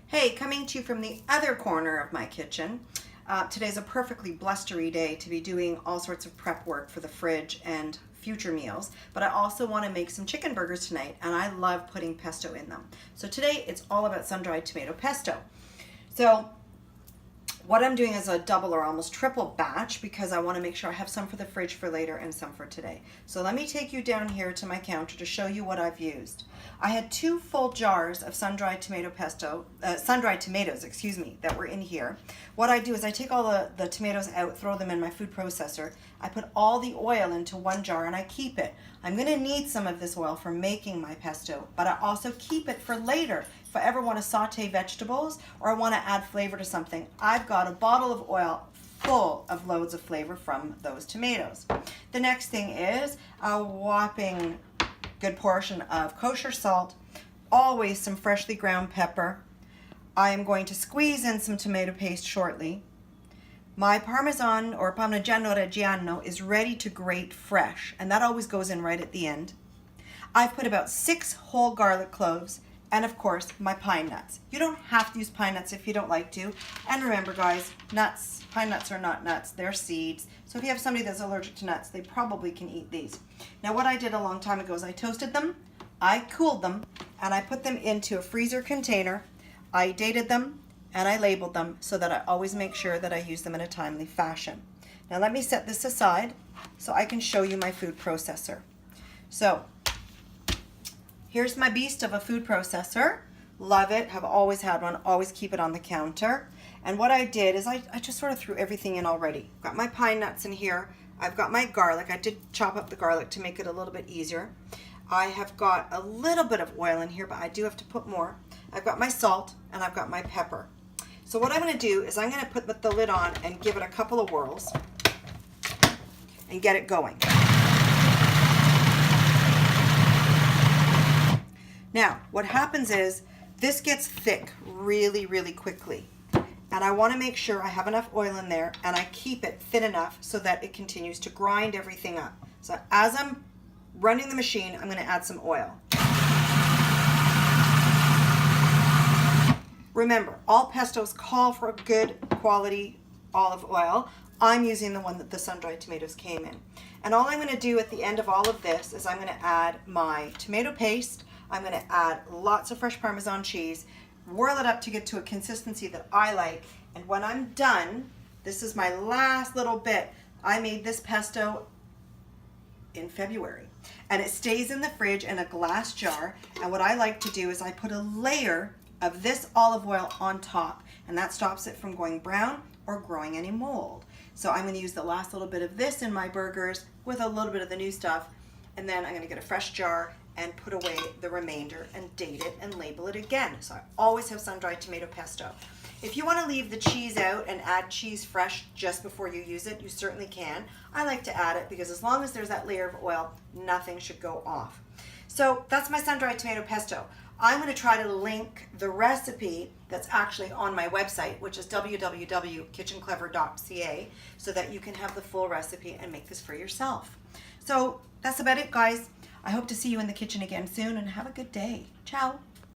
Hey, coming to you from the other corner of my kitchen. Today's a perfectly blustery day to be doing all sorts of prep work for the fridge and future meals, but I also want to make some chicken burgers tonight, and I love putting pesto in them. So today it's all about sun-dried tomato pesto. So what I'm doing is a double or almost triple batch because I want to make sure I have some for the fridge for later and some for today. So let me take you down here to my counter to show you what I've used. I had 2 full jars of sun-dried tomatoes, that were in here. What I do is I take all the tomatoes out, throw them in my food processor. I put all the oil into one jar and I keep it. I'm going to need some of this oil for making my pesto, but I also keep it for later. If I ever want to saute vegetables or I want to add flavor to something, I've got a bottle of oil full of loads of flavor from those tomatoes. The next thing is a whopping good portion of kosher salt, always some freshly ground pepper. I am going to squeeze in some tomato paste shortly. My Parmesan or Parmigiano Reggiano is ready to grate fresh, and that always goes in right at the end. I've put about 6 whole garlic cloves, and of course my pine nuts. You don't have to use pine nuts if you don't like to. And remember guys, pine nuts are not nuts, they're seeds. So if you have somebody that's allergic to nuts, they probably can eat these. Now what I did a long time ago is I toasted them, I cooled them, and I put them into a freezer container. I dated them and I labeled them so that I always make sure that I use them in a timely fashion. Now let me set this aside so I can show you my food processor. So here's my beast of a food processor. Love it, have always had one, always keep it on the counter. And what I did is I just sort of threw everything in already. Got my pine nuts in here. I've got my garlic. I did chop up the garlic to make it a little bit easier. I have got a little bit of oil in here, but I do have to put more. I've got my salt and I've got my pepper. So what I'm going to do is I'm going to put the lid on and give it a couple of whirls and get it going. Now, what happens is this gets thick really, really quickly. And I want to make sure I have enough oil in there and I keep it thin enough so that it continues to grind everything up. So as I'm running the machine, I'm going to add some oil. Remember, all pestos call for a good quality olive oil. I'm using the one that the sun-dried tomatoes came in. And all I'm going to do at the end of all of this is I'm going to add my tomato paste. I'm going to add lots of fresh Parmesan cheese, whirl it up to get to a consistency that I like, and when I'm done, this is my last little bit. I made this pesto in February, and it stays in the fridge in a glass jar, and what I like to do is I put a layer of this olive oil on top, and that stops it from going brown or growing any mold. So I'm going to use the last little bit of this in my burgers with a little bit of the new stuff, and then I'm going to get a fresh jar and put away the remainder and date it and label it again. So I always have sun-dried tomato pesto. If you want to leave the cheese out and add cheese fresh just before you use it, you certainly can. I like to add it because as long as there's that layer of oil, nothing should go off. So that's my sun-dried tomato pesto. I'm going to try to link the recipe that's actually on my website, which is www.kitchenclever.ca, so that you can have the full recipe and make this for yourself. So that's about it, guys. I hope to see you in the kitchen again soon, and have a good day. Ciao.